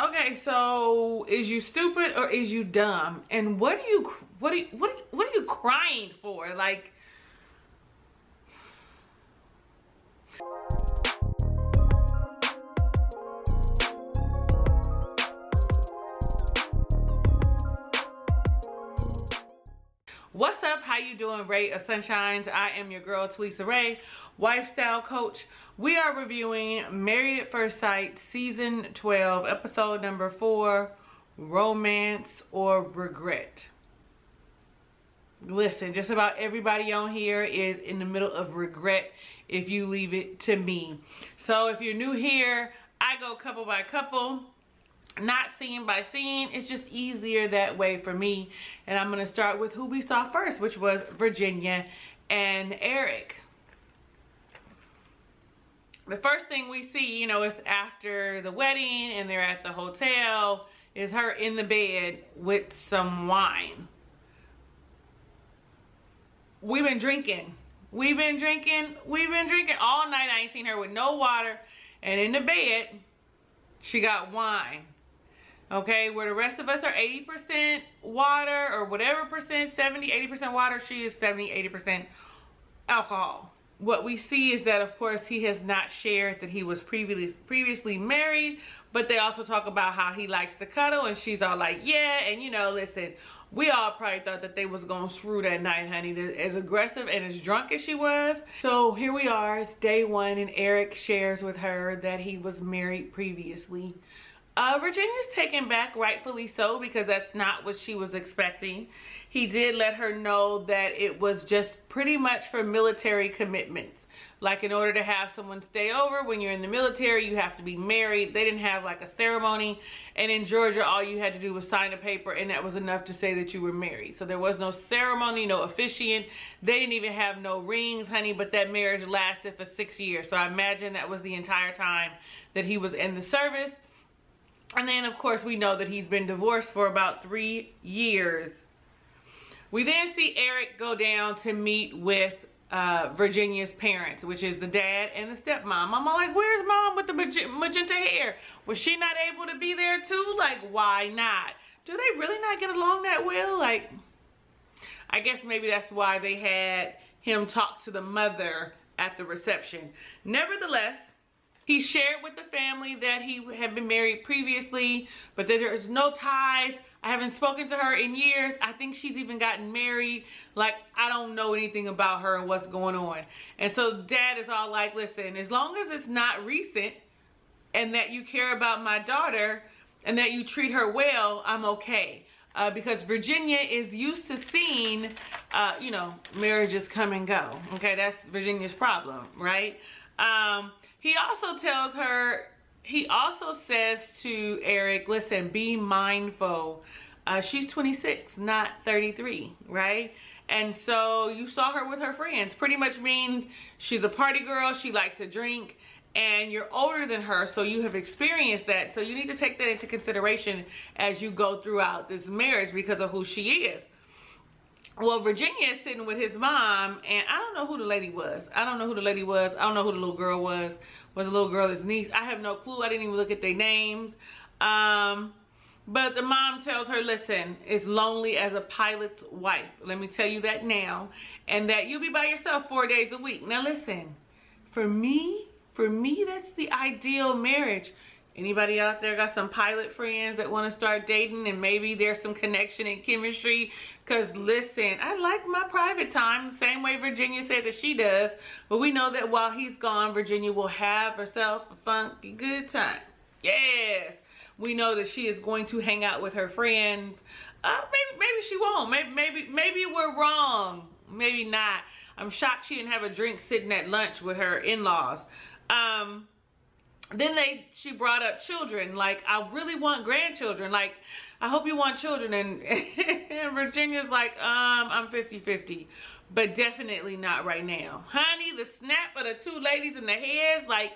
Okay, so is you stupid or is you dumb? And what are you crying for? Like, what's up? How you doing, Ray of Sunshines? I am your girl, Talisa Ray, lifestyle coach. We are reviewing Married at First Sight, season 12, episode number 4, romance or regret. Listen, just about everybody on here is in the middle of regret if you leave it to me. So if you're new here, I go couple by couple, not scene by scene. It's just easier that way for me. And I'm going to start with who we saw first, which was Virginia and Erik. The first thing we see, you know, is after the wedding and they're at the hotel, is her in the bed with some wine. We've been drinking all night. I ain't seen her with no water, and in the bed she got wine. Okay, where the rest of us are 80% water or whatever percent, 70-80% water, she is 70-80% alcohol. What we see is that, of course, he has not shared that he was previously married, but they also talk about how he likes to cuddle, and she's all like, yeah. And you know, listen, we all probably thought that they was gonna screw that night, honey, as aggressive and as drunk as she was. So here we are, it's day 1, and Erik shares with her that he was married previously. Virginia's taken back, rightfully so, because that's not what she was expecting. He did let her know that it was just pretty much for military commitments. Like, in order to have someone stay over when you're in the military, you have to be married. They didn't have like a ceremony. And in Georgia, all you had to do was sign a paper, and that was enough to say that you were married. So there was no ceremony, no officiant. They didn't even have no rings, honey, but that marriage lasted for 6 years. So I imagine that was the entire time that he was in the service. And then, of course, we know that he's been divorced for about 3 years. We then see Erik go down to meet with Virginia's parents, which is the dad and the stepmom. I'm all like, where's mom with the magenta hair? Was she not able to be there too? Like, why not? Do they really not get along that well? Like, I guess maybe that's why they had him talk to the mother at the reception. Nevertheless, he shared with the family that he had been married previously, but that there's no ties. I haven't spoken to her in years. I think she's even gotten married. Like, I don't know anything about her and what's going on. And so dad is all like, listen, as long as it's not recent and that you care about my daughter and that you treat her well, I'm okay. Because Virginia is used to seeing, you know, marriages come and go. Okay, that's Virginia's problem, right? He also tells her, he also says to Erik, listen, be mindful. She's 26, not 33, right? And so you saw her with her friends. Pretty much means she's a party girl. She likes to drink. And you're older than her, so you have experienced that. So you need to take that into consideration as you go throughout this marriage because of who she is. Well, Virginia is sitting with his mom, and I don't know who the lady was. I don't know who the lady was. I don't know who the little girl was. Was the little girl his niece? I have no clue. I didn't even look at their names. But the mom tells her, listen, it's lonely as a pilot's wife. Let me tell you that now. And that you'll be by yourself 4 days a week. Now listen, for me, that's the ideal marriage. Anybody out there got some pilot friends that want to start dating and maybe there's some connection and chemistry? Because listen, I like my private time the same way Virginia said that she does. But we know that while he's gone, Virginia will have herself a funky good time. Yes. We know that she is going to hang out with her friends. Maybe she won't. Maybe we're wrong. Maybe not. I'm shocked she didn't have a drink sitting at lunch with her in-laws. Then she brought up children. Like, I really want grandchildren. Like, I hope you want children. And Virginia's like, I'm 50-50. But definitely not right now. Honey, the snap of the two ladies in the heads, like,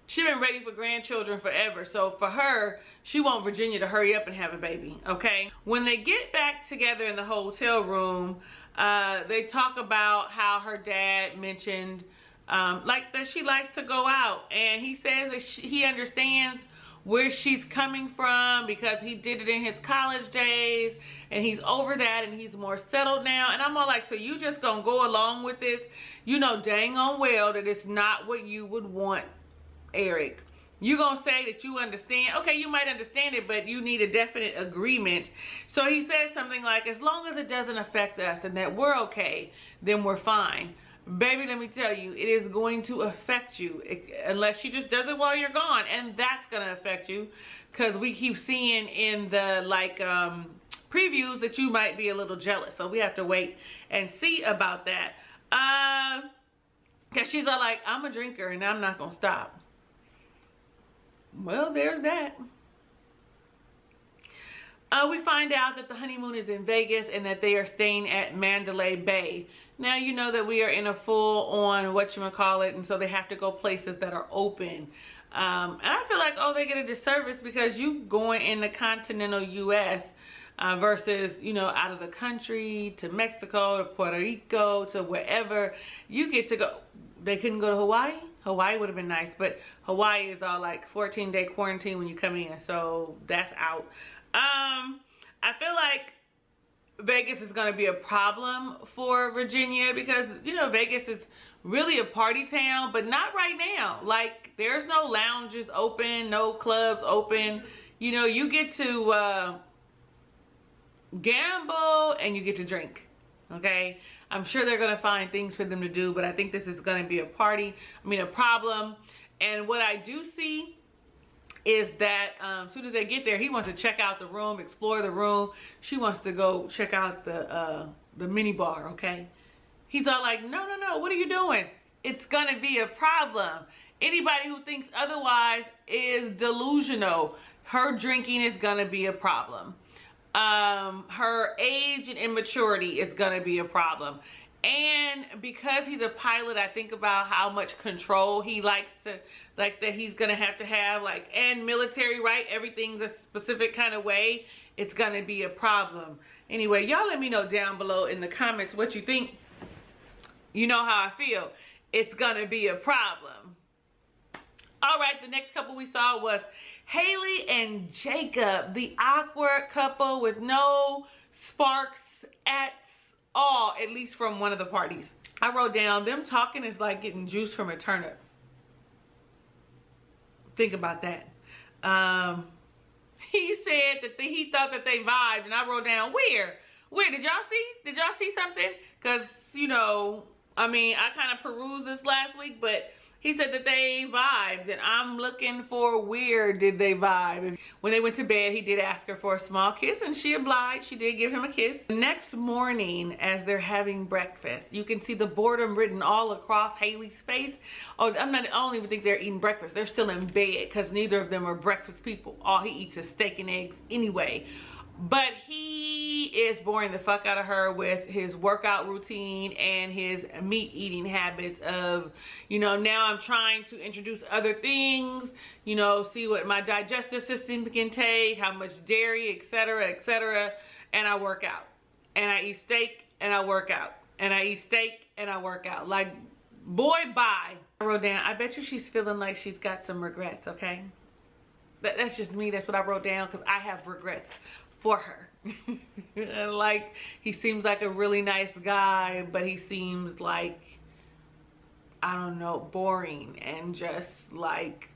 she been ready for grandchildren forever. So for her, she want Virginia to hurry up and have a baby, okay? When they get back together in the hotel room, they talk about how her dad mentioned like that she likes to go out, and he says that he understands where she's coming from, because he did it in his college days and he's over that and he's more settled now. And I'm all like, so you just gonna go along with this? You know dang on well that it's not what you would want, Erik. You gonna say that you understand? Okay, you might understand it, but you need a definite agreement. So he says something like, as long as it doesn't affect us and that we're okay, then we're fine. Baby, let me tell you, it is going to affect you, unless she just does it while you're gone, and that's gonna affect you, because we keep seeing in the previews that you might be a little jealous. So we have to wait and see about that. Because she's all like, I'm a drinker and I'm not gonna stop. Well, there's that. We find out that the honeymoon is in Vegas and that they are staying at Mandalay Bay. Now you know that we are in a full-on whatchamacallit, and so they have to go places that are open. And I feel like, oh, they get a disservice because you going in the continental U.S. Versus, you know, out of the country to Mexico, to Puerto Rico, to wherever. You get to go. They couldn't go to Hawaii? Hawaii would have been nice, but Hawaii is all like 14-day quarantine when you come in, so that's out. I feel like Vegas is going to be a problem for Virginia because, you know, Vegas is really a party town, but not right now. Like, there's no lounges open, no clubs open. You know, you get to gamble and you get to drink, okay? I'm sure they're going to find things for them to do, but I think this is going to be a problem. And what I do see is that as soon as they get there, he wants to check out the room, explore the room. She wants to go check out the mini bar, okay? He's all like, no, what are you doing? It's going to be a problem. Anybody who thinks otherwise is delusional. Her drinking is going to be a problem. Her age and immaturity is going to be a problem. And because he's a pilot, I think about how much control he likes to, like, that he's going to have, like, and military, right? Everything's a specific kind of way. It's going to be a problem. Anyway, y'all let me know down below in the comments what you think. You know how I feel. It's going to be a problem. All right, the next couple we saw was Haley and Jacob, the awkward couple with no sparks at all, at least from one of the parties. I wrote down, them talking is like getting juice from a turnip. Think about that. He said that he thought that they vibed, and I wrote down, where did y'all see? Did y'all see something? Because, you know, I mean, I kind of perused this last week, but he said that they vibed, and I'm looking for where did they vibe. When they went to bed, he did ask her for a small kiss, and she obliged. She did give him a kiss. The next morning, as they're having breakfast, you can see the boredom written all across Haley's face. Oh, I don't even think they're eating breakfast. They're still in bed because neither of them are breakfast people. All he eats is steak and eggs anyway. But he is boring the fuck out of her with his workout routine and his meat eating habits of, you know, now I'm trying to introduce other things, you know, see what my digestive system can take, how much dairy, etc. And I work out. And I eat steak and I work out. And I eat steak and I work out. Like, boy, bye. I wrote down, I bet you she's feeling like she's got some regrets, okay? That's just me. That's what I wrote down because I have regrets for her. Like, he seems like a really nice guy, but he seems like, I don't know, boring and just like,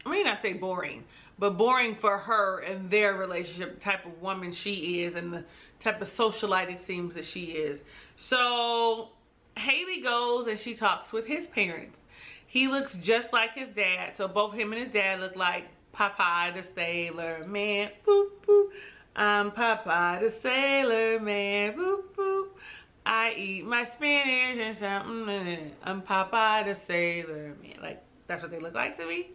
I mean, I say boring, but boring for her and their relationship, the type of woman she is and the type of socialite it seems that she is. So Haley goes and she talks with his parents. He looks just like his dad. So both him and his dad look like Popeye the Sailor Man, boop, boop. I'm Popeye the Sailor Man, boop, boop. I eat my spinach and something. I'm Popeye the Sailor Man. Like, that's what they look like to me.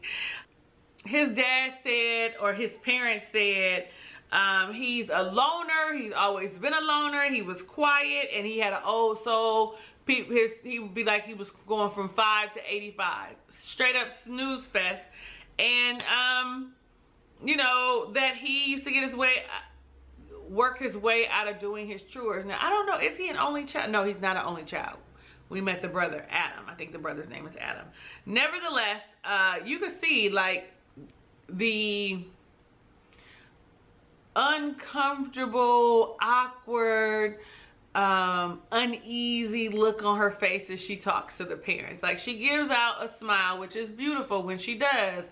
His dad said, or his parents said, he's a loner. He's always been a loner. He was quiet and he had an old soul. He would be like he was going from 5 to 85. Straight up snooze fest. And, you know, that he used to get his way, work his way out of doing his chores. Now, I don't know, is he an only child? No, he's not an only child. We met the brother, Adam. I think the brother's name is Adam. Nevertheless, you could see, like, the uncomfortable, awkward, uneasy look on her face as she talks to the parents. Like, she gives out a smile, which is beautiful when she does,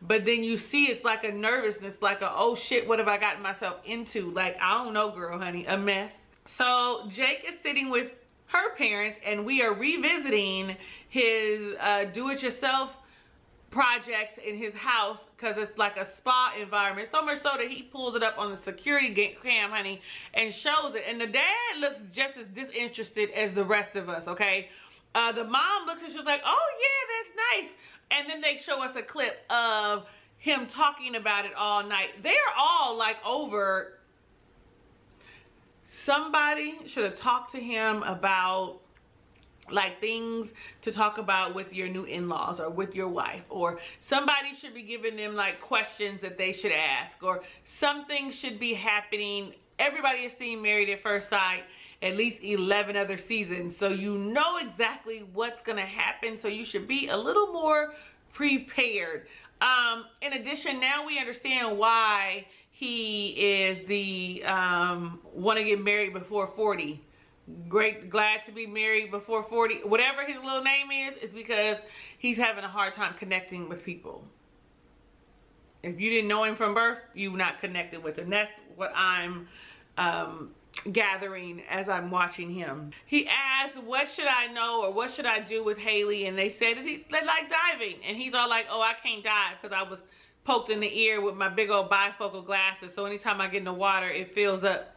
but then you see it's like a nervousness, like a, oh shit, what have I gotten myself into? Like, I don't know, girl, honey, a mess. So Jake is sitting with her parents, and we are revisiting his do-it-yourself projects in his house, because it's like a spa environment, so much so that he pulls it up on the security cam, honey, and shows it. And the dad looks just as disinterested as the rest of us, okay? The mom looks and she's like, oh yeah, that's nice. And then they show us a clip of him talking about it all night. They're all like over. Somebody should have talked to him about like things to talk about with your new in-laws or with your wife, or somebody should be giving them like questions that they should ask, or something should be happening. Everybody has seen Married at First Sight at least 11 other seasons, so you know exactly what's gonna happen, so you should be a little more prepared. In addition, now we understand why he is the want to get married before 40. Glad to be married before 40. Whatever his little name is because he's having a hard time connecting with people. If you didn't know him from birth, you're not connected with him. That's what I'm gathering as I'm watching him. He asked, what should I know or what should I do with Haley? And they said that they like diving. And he's all like, oh, I can't dive because I was poked in the ear with my big old bifocal glasses. So anytime I get in the water, it fills up.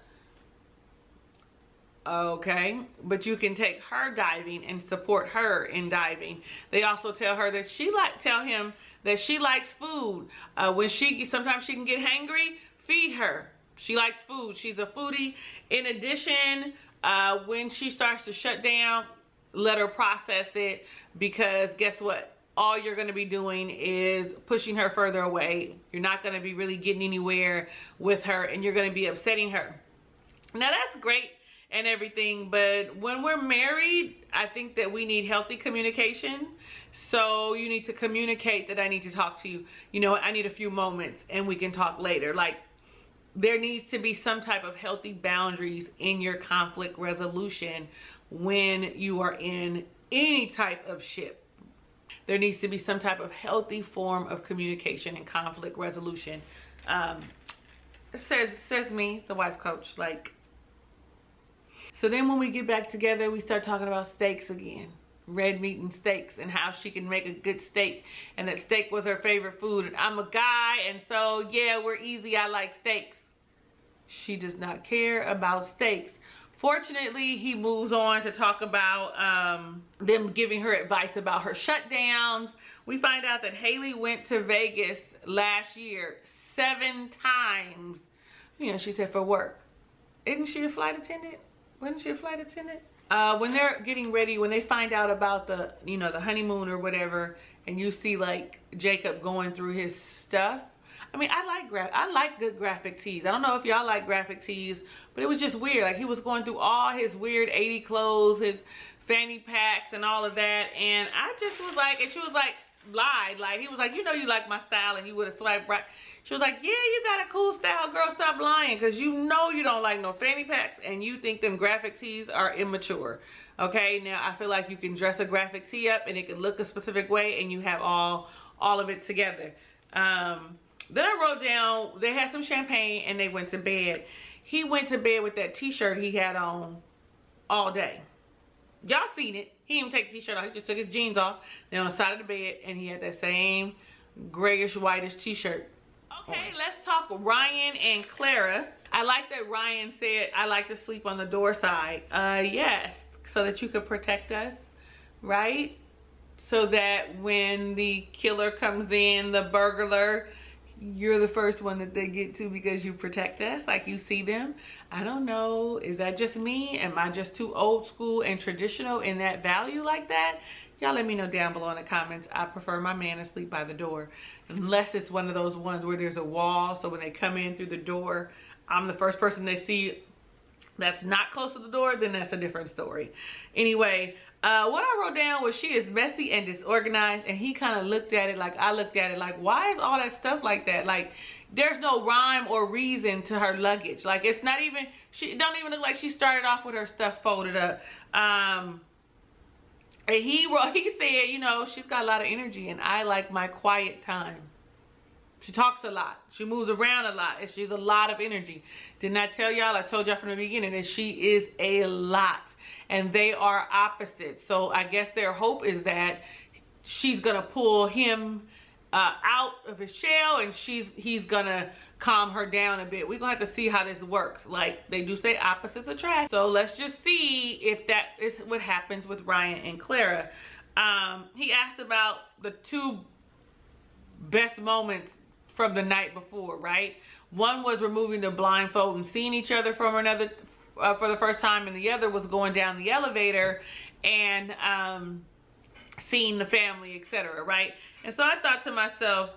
Okay, but you can take her diving and support her in diving. They also tell her that tell him that she likes food. Sometimes she can get hangry, feed her. She likes food. She's a foodie. In addition, when she starts to shut down, let her process it, because guess what? All you're going to be doing is pushing her further away. You're not going to be really getting anywhere with her, and you're going to be upsetting her. Now that's great and everything, but when we're married, I think that we need healthy communication. So you need to communicate that I need to talk to you. You know, I need a few moments and we can talk later. Like, there needs to be some type of healthy boundaries in your conflict resolution when you are in any type of ship. There needs to be some type of healthy form of communication and conflict resolution. Says me, the wife coach. Like, so then when we get back together, we start talking about steaks again. Red meat and steaks, and how she can make a good steak, and that steak was her favorite food. And I'm a guy, and so yeah, we're easy. I like steaks. She does not care about steaks. Fortunately, he moves on to talk about them giving her advice about her shutdowns. We find out that Haley went to Vegas last year 7 times. You know, she said for work. Isn't she a flight attendant? Wasn't she a flight attendant? When they're getting ready, when they find out about the, you know, the honeymoon or whatever, and you see like Jacob going through his stuff. I mean, I like good graphic tees. I don't know if y'all like graphic tees, but it was just weird. Like, he was going through all his weird 80 clothes, his fanny packs and all of that. And I just was like, and she was like, lied. Like, he was like, you know, you like my style, and you would have swiped right. She was like, yeah, you got a cool style, girl, stop lying, because you know you don't like no fanny packs and you think them graphic tees are immature. Okay, now I feel like you can dress a graphic tee up and it can look a specific way and you have all of it together. Then I wrote down, they had some champagne and they went to bed. He went to bed with that t-shirt he had on all day. Y'all seen it. He didn't even take the t-shirt off. He just took his jeans off. They're on the side of the bed and he had that same grayish whitish t-shirt. Okay, let's talk Ryan and Clara. I like that Ryan said, I like to sleep on the door side. Yes, so that you could protect us, right? So that when the killer comes in, the burglar, you're the first one that they get to because you protect us, like you see them. I don't know, is that just me? Am I just too old school and traditional in that value like that? Y'all let me know down below in the comments. I prefer my man to sleep by the door. Unless it's one of those ones where there's a wall, so when they come in through the door, I'm the first person they see that's not close to the door, then that's a different story. Anyway, What I wrote down was she is messy and disorganized, and he kind of looked at it like I looked at it, like, why is all that stuff like that? Like, there's no rhyme or reason to her luggage. Like, it's not even, she don't even look like she started off with her stuff folded up. And he said, you know, she's got a lot of energy and I like my quiet time. She talks a lot. She moves around a lot. And she's a lot of energy. Didn't I tell y'all? I told y'all from the beginning that she is a lot. And they are opposites. So I guess their hope is that she's going to pull him out of his shell. And he's going to calm her down a bit. We're going to have to see how this works. Like, they do say opposites attract. So let's just see if that is what happens with Ryan and Clara. He asked about the two best moments from the night before, right? One was removing the blindfold and seeing each other from another for the first time, and the other was going down the elevator and seeing the family, etc., right? And so I thought to myself,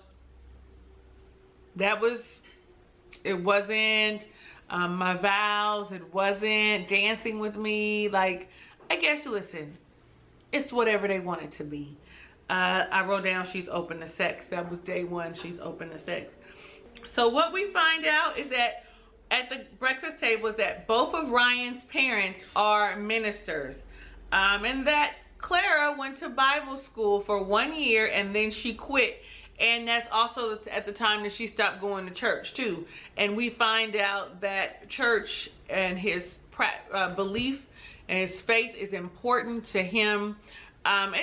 it wasn't my vows, it wasn't dancing with me. Like, I guess, listen, it's whatever they want it to be. I wrote down she's open to sex. That was day one, she's open to sex. So what we find out is that at the breakfast table is that both of Ryan's parents are ministers. And that Clara went to Bible school for 1 year and then she quit. And that's also at the time that she stopped going to church too. And we find out that church and his belief and his faith is important to him. And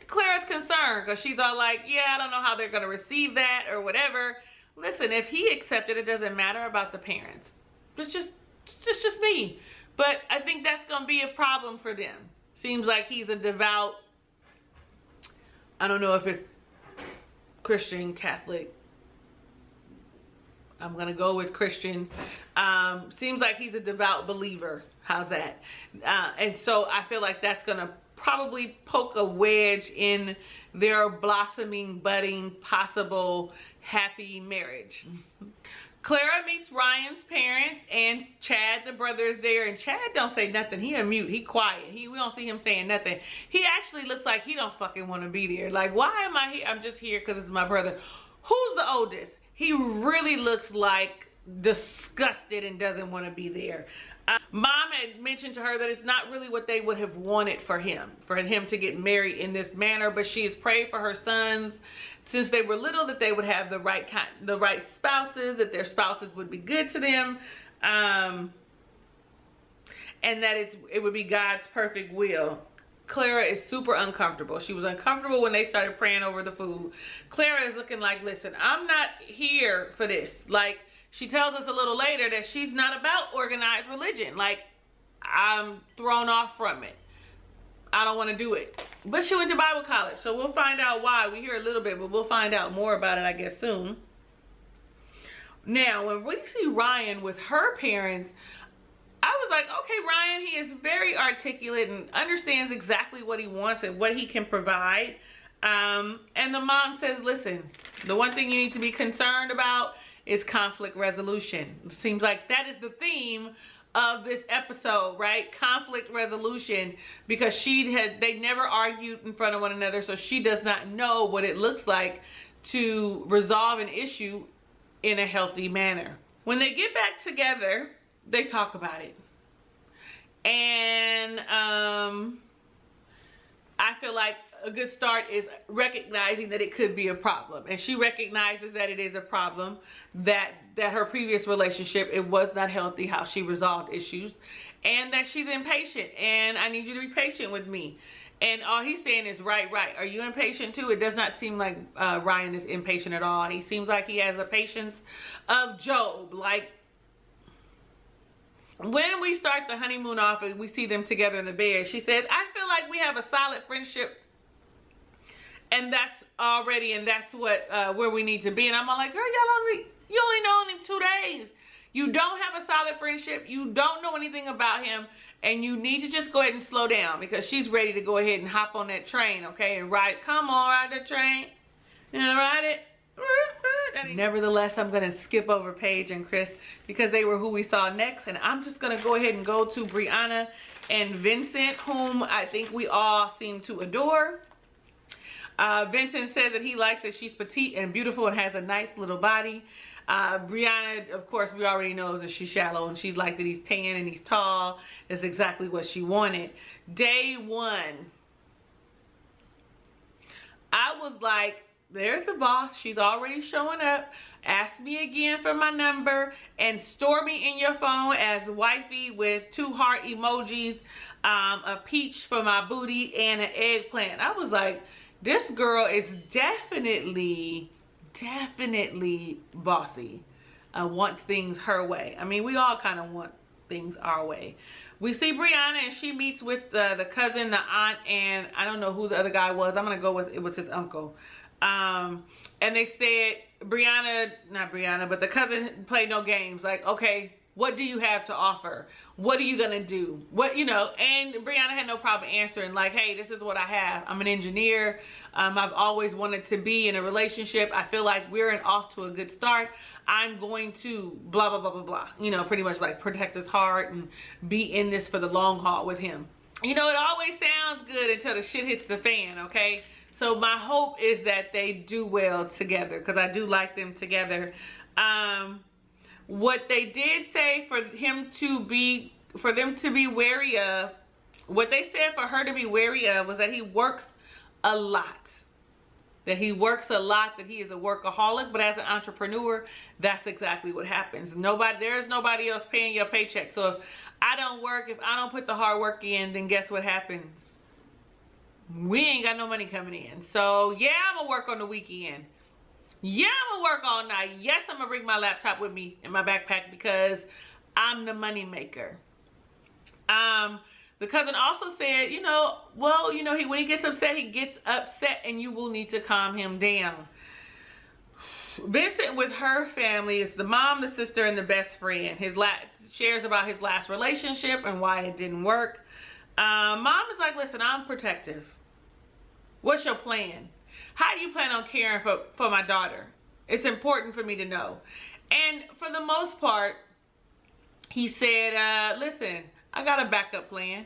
Clara's concerned because she's all like, yeah, I don't know how they're going to receive that or whatever. Listen, if he accepted, it doesn't matter about the parents. It's just me. But I think that's going to be a problem for them. Seems like he's a devout, I don't know if it's Christian, Catholic. I'm going to go with Christian. Seems like he's a devout believer. How's that? And so I feel like that's going to probably poke a wedge in their blossoming, budding, possible happy marriage. Clara meets Ryan's parents and Chad, the brother, is there, and Chad don't say nothing. He a mute. He quiet. We don't see him saying nothing. He actually looks like he don't fucking want to be there. Like, why am I here? I'm just here because it's my brother. Who's the oldest? He really looks like disgusted and doesn't want to be there. Mom had mentioned to her that it's not really what they would have wanted for him to get married in this manner, but she has prayed for her sons since they were little that they would have the right spouses, that their spouses would be good to them, and that it would be God's perfect will. Clara is super uncomfortable. She was uncomfortable when they started praying over the food. Clara is looking like, listen, I'm not here for this. Like, she tells us a little later that she's not about organized religion. Like, I'm thrown off from it. I don't want to do it. But she went to Bible college, so we'll find out why. We hear a little bit, but we'll find out more about it, I guess, soon. Now, when we see Ryan with her parents, I was like, okay, Ryan, he is very articulate and understands exactly what he wants and what he can provide. And the mom says, listen, the one thing you need to be concerned about is conflict resolution. It seems like that is the theme of this episode, right? Conflict resolution, because they never argued in front of one another, so she does not know what it looks like to resolve an issue in a healthy manner. When they get back together, they talk about it. And I feel like a good start is recognizing that it could be a problem, and she recognizes that it is a problem, that her previous relationship, it was not healthy how she resolved issues, and that she's impatient, and I need you to be patient with me. And all he's saying is, right, are you impatient too? It does not seem like Ryan is impatient at all. He seems like he has the patience of Job. Like, when we start the honeymoon off and we see them together in the bed, she says, I feel like we have a solid friendship, and that's what where we need to be. And I'm all like, girl, you only know him 2 days. You don't have a solid friendship. You don't know anything about him, and you need to just go ahead and slow down, because she's ready to go ahead and hop on that train, okay, and ride. Come on, ride the train. You know, ride it. Nevertheless, I'm going to skip over Paige and Chris because they were who we saw next, and I'm just going to go ahead and go to Brianna and Vincent, whom I think we all seem to adore. Vincent says that he likes that she's petite and beautiful and has a nice little body. Brianna, of course, we already know that she's shallow, and she's like that he's tan and he's tall. It's exactly what she wanted. Day one, I was like, there's the boss. She's already showing up. Ask me again for my number and store me in your phone as wifey with 2 heart emojis, a peach for my booty, and an eggplant. I was like, this girl is definitely bossy. Wants things her way. I mean, we all kind of want things our way. We see Brianna, and she meets with the cousin, the aunt, and I don't know who the other guy was. I'm gonna go with, it was his uncle. And they said not Brianna, but the cousin played no games. Like, okay, what do you have to offer? What are you gonna do? What, you know? And Brianna had no problem answering, like, hey, this is what I have. I'm an engineer. I've always wanted to be in a relationship. I feel like we're off to a good start. I'm going to blah, blah, blah, blah, blah. You know, pretty much like protect his heart and be in this for the long haul with him. You know, it always sounds good until the shit hits the fan, okay? So my hope is that they do well together, because I do like them together. What they did say for them to be wary of, what they said for her to be wary of was that he works a lot. That he works a lot, that he is a workaholic, but as an entrepreneur, that's exactly what happens. There's nobody else paying your paycheck. So if I don't work, if I don't put the hard work in, then guess what happens? We ain't got no money coming in. So yeah, I'm gonna work on the weekend. Yeah, I'm gonna work all night. Yes, I'm gonna bring my laptop with me in my backpack because I'm the money maker. The cousin also said, you know, well, you know, when he gets upset, and you will need to calm him down. Vincent with her family is the mom, the sister, and the best friend. Shares about his last relationship and why it didn't work. Mom is like, listen, I'm protective. What's your plan? How do you plan on caring for my daughter? It's important for me to know. And for the most part, he said, listen, I got a backup plan.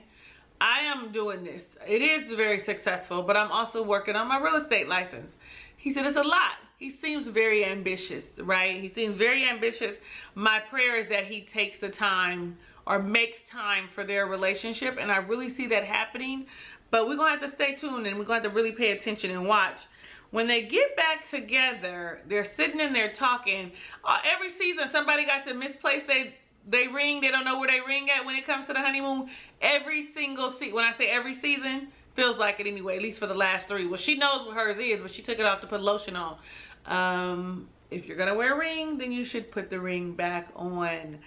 I am doing this. It is very successful, but I'm also working on my real estate license. He said it's a lot. He seems very ambitious, right? He seems very ambitious. My prayer is that he takes the time or makes time for their relationship, and I really see that happening. But we're going to have to stay tuned, and we're going to have to really pay attention and watch. When they get back together, they're sitting in there talking. Every season, somebody got to misplace they ring. They don't know where they ring at when it comes to the honeymoon. Every single season, when I say every season, feels like it anyway, at least for the last 3. Well, she knows what hers is, but she took it off to put lotion on. If you're going to wear a ring, then you should put the ring back on.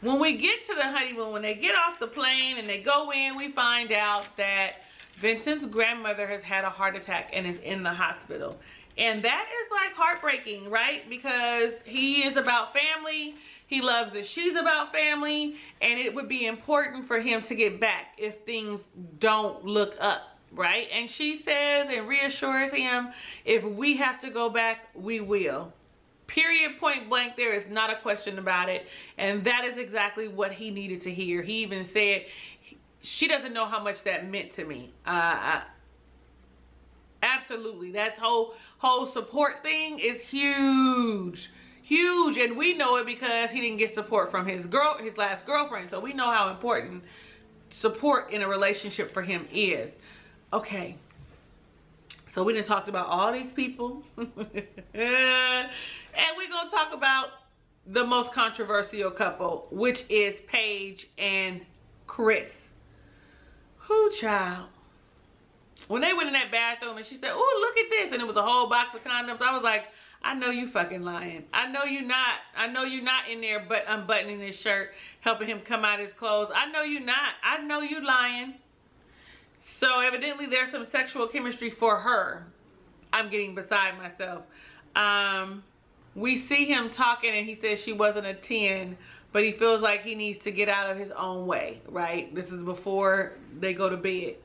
When we get to the honeymoon, when they get off the plane and they go in, we find out that Vincent's grandmother has had a heart attack and is in the hospital. And that is like heartbreaking, right? Because he is about family. He loves that she's about family. And it would be important for him to get back if things don't look up, right? And she says and reassures him, if we have to go back, we will. Period, point blank. There is not a question about it. And that is exactly what he needed to hear. He even said, she doesn't know how much that meant to me. Absolutely. That whole support thing is huge. Huge. And we know it because he didn't get support from his last girlfriend. So we know how important support in a relationship for him is. Okay. So we done talked about all these people. And we're going to talk about the most controversial couple, which is Paige and Chris. Who, child? When they went in that bathroom and she said, oh, look at this. And it was a whole box of condoms. I was like, I know you fucking lying. I know you're not. I know you're not in there but unbuttoning his shirt, helping him come out his clothes. I know you're not. I know you lying. So evidently there's some sexual chemistry for her. I'm getting beside myself. We see him talking and he says she wasn't a 10, but he feels like he needs to get out of his own way, right? This is before they go to bed.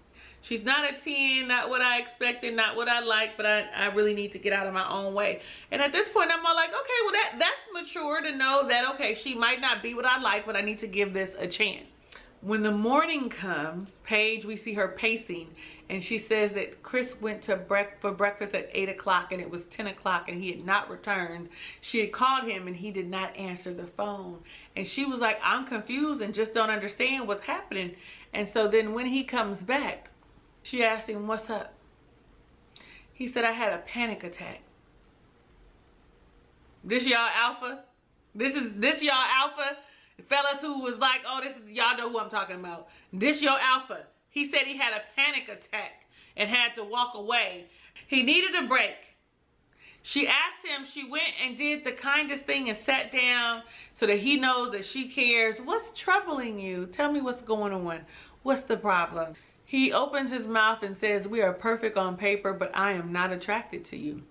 She's not a 10, not what I expected, not what I like, but I really need to get out of my own way. And at this point, I'm all like, okay, well, that's mature to know that, okay, she might not be what I like, but I need to give this a chance. When the morning comes, Paige, we see her pacing, and she says that Chris went to for breakfast at 8 o'clock and it was 10 o'clock and he had not returned. She had called him and he did not answer the phone. And she was like, I'm confused and just don't understand what's happening. And so then when he comes back, she asked him, what's up? He said, I had a panic attack. This y'all alpha? This y'all alpha? Fellas who was like, oh, this is, y'all know who I'm talking about. This your alpha. He said he had a panic attack and had to walk away. He needed a break. She asked him, she went and did the kindest thing and sat down so that he knows that she cares. What's troubling you? Tell me what's going on. What's the problem? He opens his mouth and says, we are perfect on paper, but I am not attracted to you.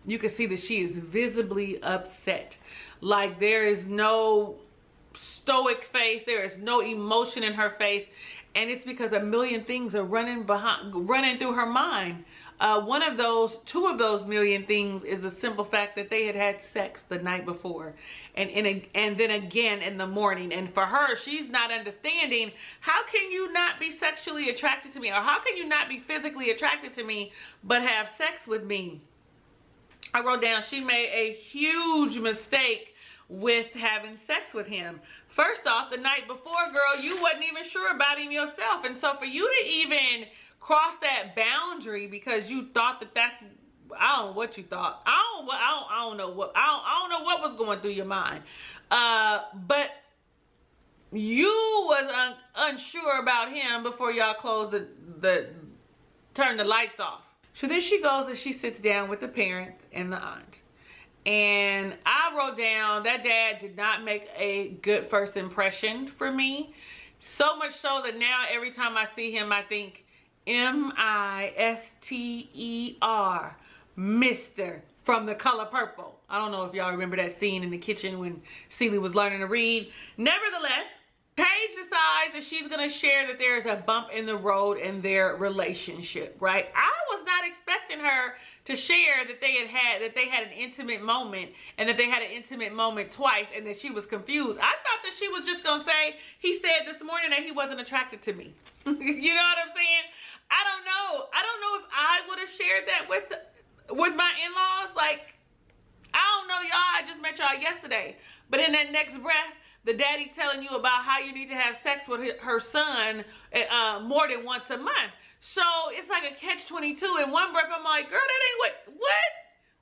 You can see that she is visibly upset. Like there is no stoic face. There is no emotion in her face. And it's because a million things are running through her mind. Two of those million things is the simple fact that they had sex the night before. And then again in the morning. And for her, she's not understanding, how can you not be sexually attracted to me? Or how can you not be physically attracted to me, but have sex with me? I wrote down, she made a huge mistake with having sex with him. First off, the night before, girl, you wasn't even sure about him yourself. And so for you to even cross that boundary because you thought that that's, I don't know what you thought. I don't know what was going through your mind. But you was unsure about him before y'all closed turn the lights off. So then she goes and she sits down with the parents and the aunt. And I wrote down that dad did not make a good first impression for me. So much so that now every time I see him, I think M-I-S-T-E-R, Mr. from The Color Purple. I don't know if y'all remember that scene in the kitchen when Celie was learning to read. Nevertheless, Paige decides that she's going to share that there's a bump in the road in their relationship, right? I was not expecting her to share that they had an intimate moment and that they had an intimate moment twice and that she was confused. I thought that she was just going to say, he said this morning that he wasn't attracted to me. You know what I'm saying? I don't know if I would have shared that with my in-laws. Like, I don't know, y'all. I just met y'all yesterday. But in that next breath, the daddy telling you about how you need to have sex with her son more than once a month. So it's like a catch-22. In one breath, I'm like, girl, that ain't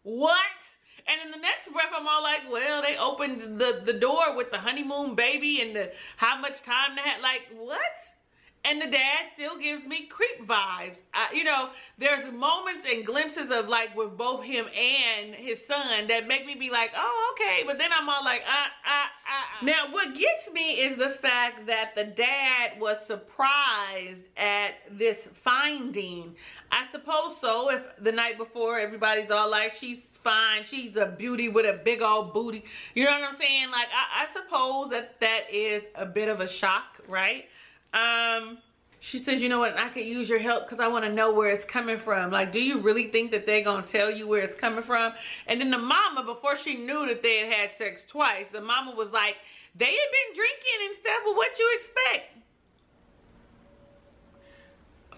what? And in the next breath, I'm all like, well, they opened the door with the honeymoon baby and how much time they had. Like, what? And the dad still gives me creep vibes. You know, there's moments and glimpses of like with both him and his son that make me be like, oh, okay. But then I'm all like, Now, what gets me is the fact that the dad was surprised at this finding. I suppose so. If the night before everybody's all like, she's fine, she's a beauty with a big old booty. You know what I'm saying? Like, I suppose that is a bit of a shock, right? She says, you know what, I could use your help because I want to know where it's coming from. Like, do you really think that they're going to tell you where it's coming from? And then the mama, before she knew that they had sex twice, the mama was like, they had been drinking and stuff, but what you expect?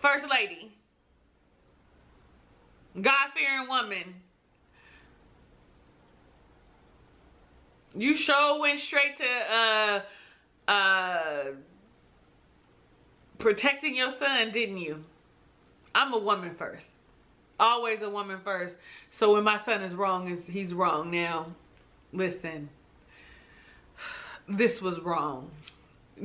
First lady, God-fearing woman, you sure went straight to, protecting your son, didn't you? I'm a woman first. Always a woman first. So when my son is wrong, he's wrong. Now, listen. This was wrong.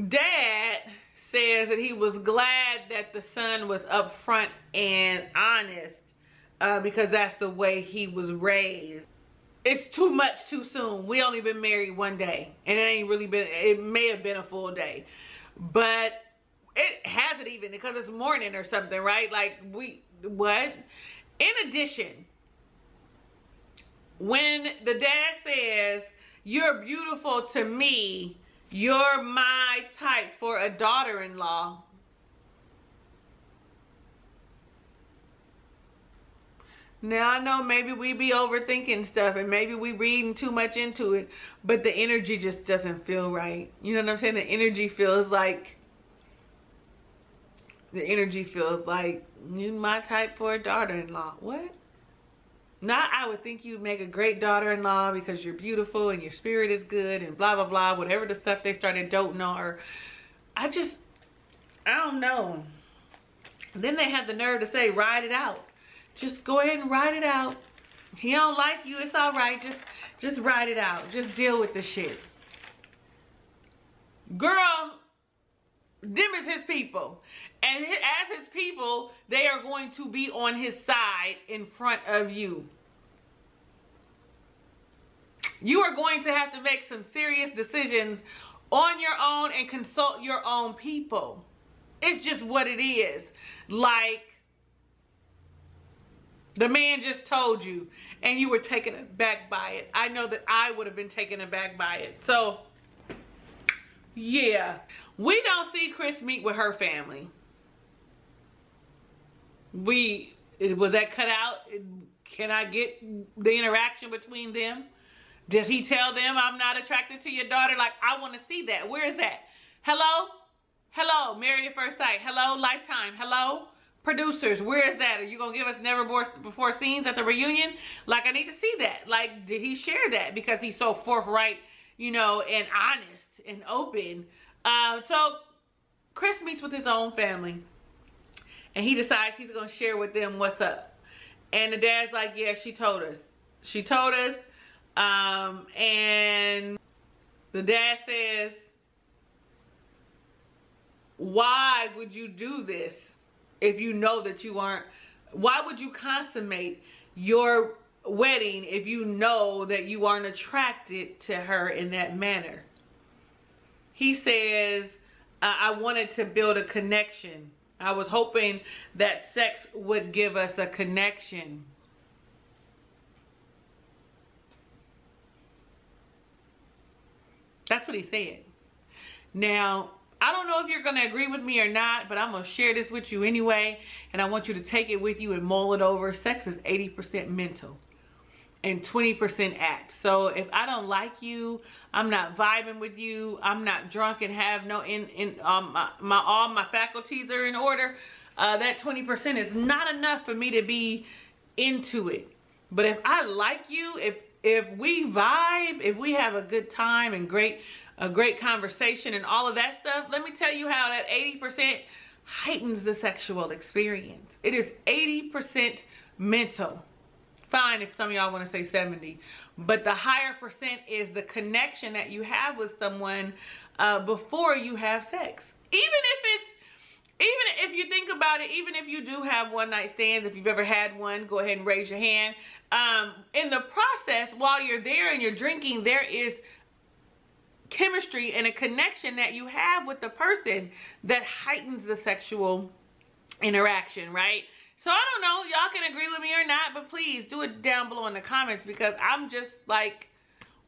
Dad says that he was glad that the son was upfront and honest because that's the way he was raised. It's too much too soon. We only been married one day. And it ain't really been, it may have been a full day. But it hasn't even, because it's morning or something, right? Like, what? In addition, when the dad says, you're beautiful to me, you're my type for a daughter-in-law, Now, I know maybe we be overthinking stuff and maybe we reading too much into it, but the energy just doesn't feel right. You know what I'm saying? The energy feels like you my type for a daughter-in-law. What? Not, I would think you'd make a great daughter-in-law because you're beautiful and your spirit is good and blah, blah, blah. Whatever the stuff they started doting on her. I don't know. Then they had the nerve to say, ride it out. Just go ahead and ride it out. He don't like you, it's all right. Just ride it out. Just deal with the shit. Girl, them is his people. And as his people, they are going to be on his side in front of you. You are going to have to make some serious decisions on your own and consult your own people. It's just what it is. Like, the man just told you and you were taken aback by it. I know that I would have been taken aback by it. So, yeah. We don't see Chris meet with her family. Was that cut out? Can I get the interaction between them? Does he tell them I'm not attracted to your daughter? Like, I want to see that. Where is that? Hello? Hello, Married at First Sight. Hello, Lifetime. Hello, producers. Where is that? Are you going to give us never before scenes at the reunion? Like, I need to see that. Like, did he share that? Because he's so forthright, you know, and honest and open. So, Chris meets with his own family. And he decides he's going to share with them what's up. And the dad's like, yeah, she told us. She told us. And the dad says, why would you do this if you know that you aren't? Why would you consummate your wedding if you know that you aren't attracted to her in that manner? He says, I wanted to build a connection. I was hoping that sex would give us a connection. That's what he said. Now, I don't know if you're going to agree with me or not, but I'm going to share this with you anyway. And I want you to take it with you and mull it over. Sex is 80% mental and 20% act. So if I don't like you, I'm not vibing with you, I'm not drunk and have no all my faculties are in order, that 20% is not enough for me to be into it. But if I like you, if we vibe, if we have a good time and a great conversation and all of that stuff, let me tell you how that 80% heightens the sexual experience. It is 80% mental. Fine if some of y'all want to say 70, but the higher percent is the connection that you have with someone before you have sex. Even if you think about it, even if you do have one night stands, if you've ever had one, go ahead and raise your hand. In the process, while you're there and you're drinking, there is chemistry and a connection that you have with the person that heightens the sexual interaction, right? So I don't know, y'all can agree with me or not, but please do it down below in the comments because I'm just like,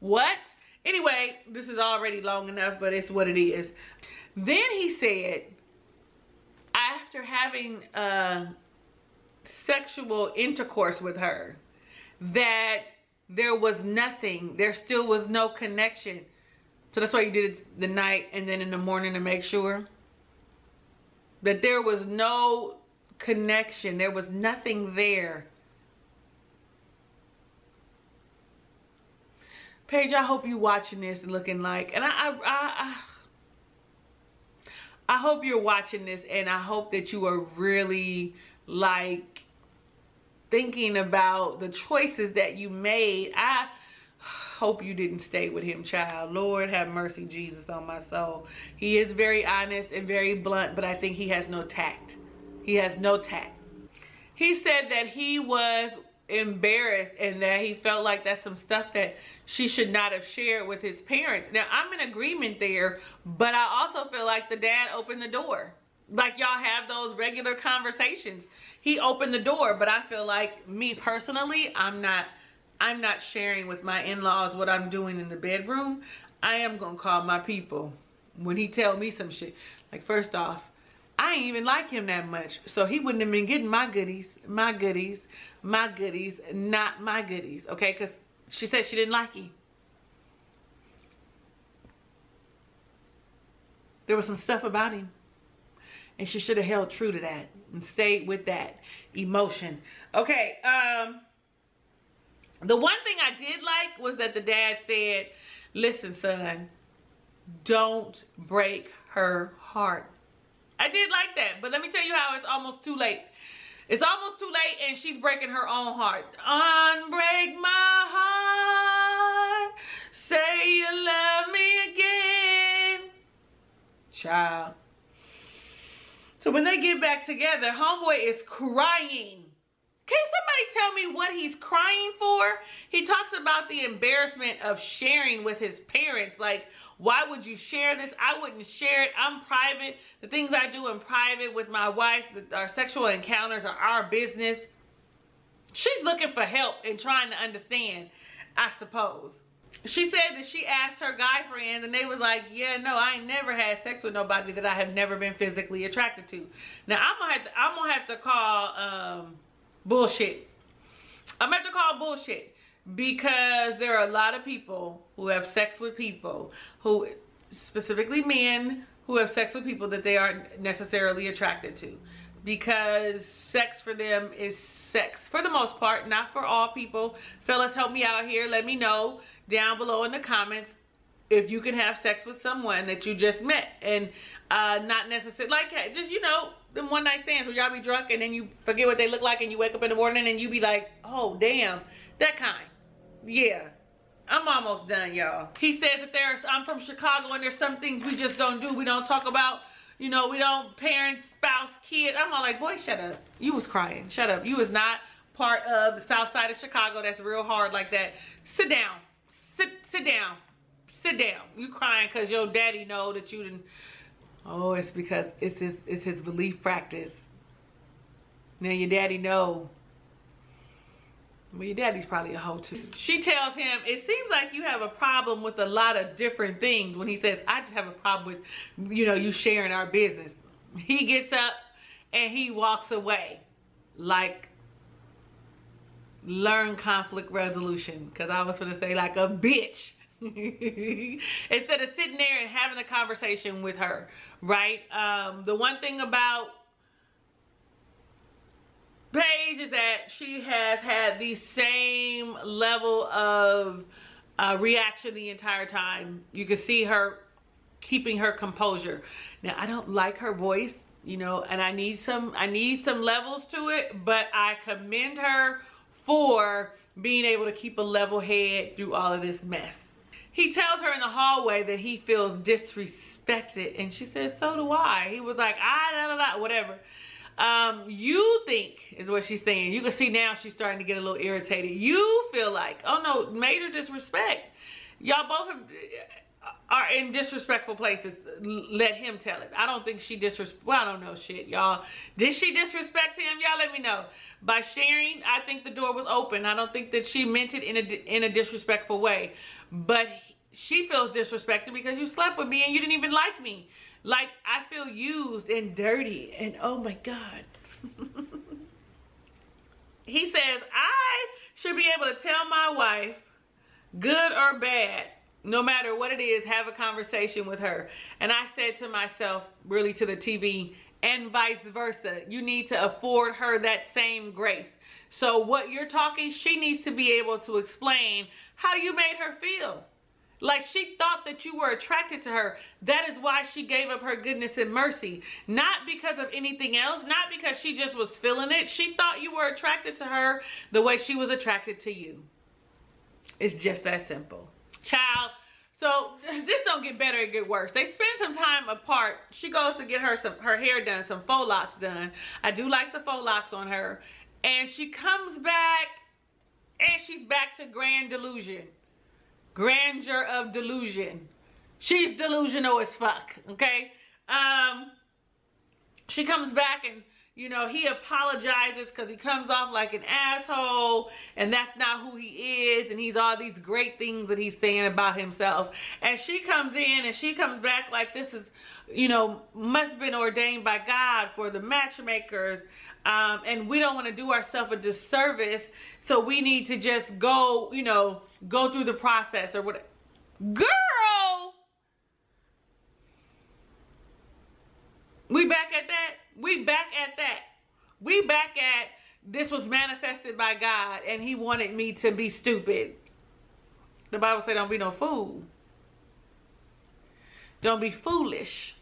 what? Anyway, this is already long enough, but it's what it is. Then he said, after having sexual intercourse with her, that there was nothing, there still was no connection. So that's why you did it the night and then in the morning to make sure that there was no connection, there was nothing there. Paige, I hope you watching this and looking like, and I hope you're watching this and I hope that you are really like thinking about the choices that you made. I hope you didn't stay with him, child. Lord have mercy, Jesus, on my soul. He is very honest and very blunt, but I think he has no tact. He has no tact. He said that he was embarrassed and that he felt like that's some stuff that she should not have shared with his parents. Now, I'm in agreement there, but I also feel like the dad opened the door. Like y'all have those regular conversations. He opened the door, but I feel like me personally, I'm not sharing with my in-laws what I'm doing in the bedroom. I am gonna call my people when he tell me some shit. Like, first off, I ain't even like him that much, so he wouldn't have been getting my goodies. my goodies, not my goodies, okay? Because she said she didn't like you. There was some stuff about him, and she should have held true to that and stayed with that emotion. Okay, the one thing I did like was that the dad said, listen, son, don't break her heart. I did like that, but let me tell you how it's almost too late. It's almost too late, and she's breaking her own heart. Unbreak my heart, say you love me again. Child. So when they get back together, homeboy is crying. Can somebody tell me what he's crying for? He talks about the embarrassment of sharing with his parents. Like, why would you share this? I wouldn't share it. I'm private. The things I do in private with my wife, our sexual encounters are our business. She's looking for help and trying to understand, I suppose. She said that she asked her guy friends, and they was like, yeah, no, I ain't never had sex with nobody that I have never been physically attracted to. Now, I'm gonna have to call bullshit. I'm gonna have to call bullshit, because there are a lot of people who have sex with people who, specifically men, who have sex with people that they aren't necessarily attracted to, because sex for them is sex for the most part, not for all people. Fellas, help me out here. Let me know down below in the comments if you can have sex with someone that you just met and not necessarily, like, just, you know, them one night stands where y'all be drunk and then you forget what they look like and you wake up in the morning and you be like, oh damn, that kind. Yeah, I'm almost done, y'all. He says that I'm from Chicago and there's some things we just don't do. We don't talk about, you know, we don't parent, spouse, kid. I'm all like, boy, shut up. You was crying. Shut up. You was not part of the south side of Chicago that's real hard like that. Sit down. Sit down. Sit down. You crying because your daddy know that you didn't. Oh, it's because it's his belief practice. Now your daddy know. Well, your daddy's probably a hoe too. She tells him, it seems like you have a problem with a lot of different things. When he says, I just have a problem with, you know, you sharing our business. He gets up and he walks away. Like, learn conflict resolution. Because I was going to say like a bitch. Instead of sitting there and having a conversation with her, right? The one thing about Paige is that she has had the same level of reaction the entire time. You can see her keeping her composure. Now, I don't like her voice, you know, and I need some levels to it, but I commend her for being able to keep a level head through all of this mess. He tells her in the hallway that he feels disrespected, and she says, so do I. He was like, whatever. You think, is what she's saying. You can see now she's starting to get a little irritated. You feel like, oh no, major disrespect. Y'all both are in disrespectful places. Let him tell it. I don't think she well, I don't know shit, y'all. Did she disrespect him? Y'all let me know. By sharing, I think the door was open. I don't think that she meant it in a disrespectful way. But she feels disrespected because you slept with me and you didn't even like me. Like, I feel used and dirty, and oh my God. He says, I should be able to tell my wife, good or bad, no matter what it is, have a conversation with her. And I said to myself, really to the TV, and vice versa. You need to afford her that same grace. So what you're talking, she needs to be able to explain how you made her feel. Like, she thought that you were attracted to her. That is why she gave up her goodness and mercy. Not because of anything else. Not because she just was feeling it. She thought you were attracted to her the way she was attracted to you. It's just that simple. Child. So, this don't get better, it get worse. They spend some time apart. She goes to get her hair done, some faux locks done. I do like the faux locks on her. And she comes back, and she's back to grand delusion. Grandeur of delusion. She's delusional as fuck, okay? She comes back and, you know, he apologizes because he comes off like an asshole and that's not who he is, and he's all these great things that he's saying about himself. And she comes in and she comes back like this is, you know, must have been ordained by God for the matchmakers. And we don't want to do ourselves a disservice, so we need to just go, you know, go through the process or whatever. Girl, we back at that. We back at that. We back at this was manifested by God and he wanted me to be stupid. The Bible said don't be no fool. Don't be foolish.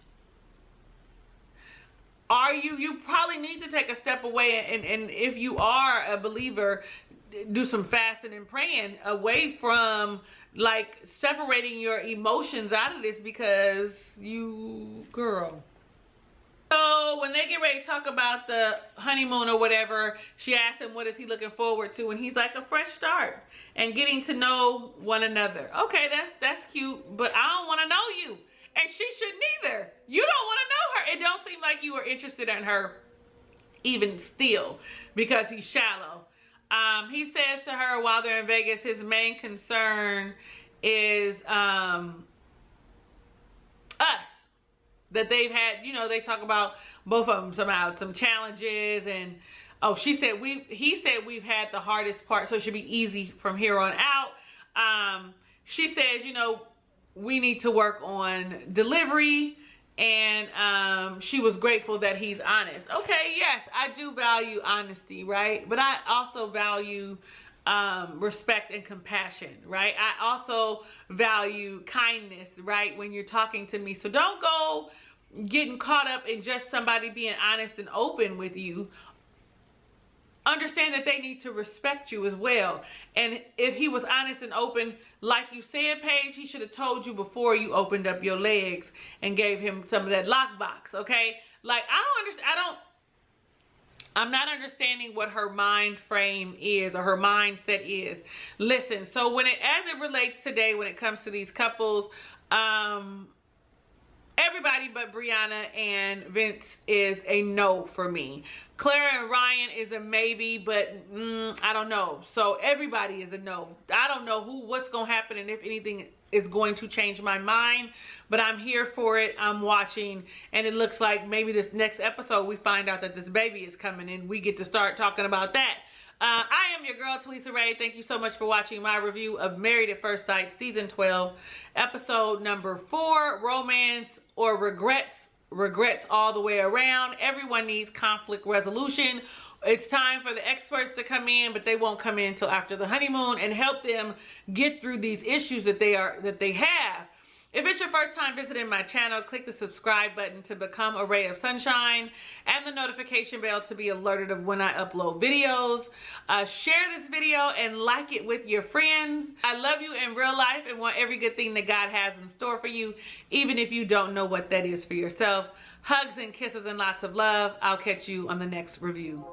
Are you probably need to take a step away, and if you are a believer, do some fasting and praying away from like separating your emotions out of this, because you, girl. So when they get ready to talk about the honeymoon or whatever, she asked him what is he looking forward to, and he's like, a fresh start and getting to know one another. Okay, that's cute, but I don't want to know you. And she shouldn't either. You don't want to know her. It don't seem like you are interested in her even still, because he's shallow. He says to her while they're in Vegas, his main concern is us. That they've had, you know, they talk about both of them somehow, some challenges, and oh, he said we've had the hardest part, so it should be easy from here on out. She says, you know, we need to work on delivery, and she was grateful that he's honest. Okay, yes, I do value honesty, right? But I also value respect and compassion, right? I also value kindness, right, when you're talking to me. So don't go getting caught up in just somebody being honest and open with you. Understand that they need to respect you as well. And if he was honest and open, like you said, Paige, he should have told you before you opened up your legs and gave him some of that lockbox, okay? Like, I'm not understanding what her mind frame is or her mindset is. Listen, so as it relates today, when it comes to these couples, everybody but Brianna and Vince is a no for me. Clara and Ryan is a maybe, but I don't know. So everybody is a no. I don't know what's going to happen and if anything is going to change my mind, but I'm here for it. I'm watching, and it looks like maybe this next episode we find out that this baby is coming and we get to start talking about that. I am your girl, Talisa Ray. Thank you so much for watching my review of Married at First Sight, Season 12, Episode number 4, Romance or Regrets all the way around. Everyone needs conflict resolution. It's time for the experts to come in, but they won't come in until after the honeymoon and help them get through these issues that they have. If it's your first time visiting my channel, click the subscribe button to become a ray of sunshine and the notification bell to be alerted of when I upload videos. Share this video and like it with your friends. I love you in real life and want every good thing that God has in store for you, even if you don't know what that is for yourself. Hugs and kisses and lots of love. I'll catch you on the next review.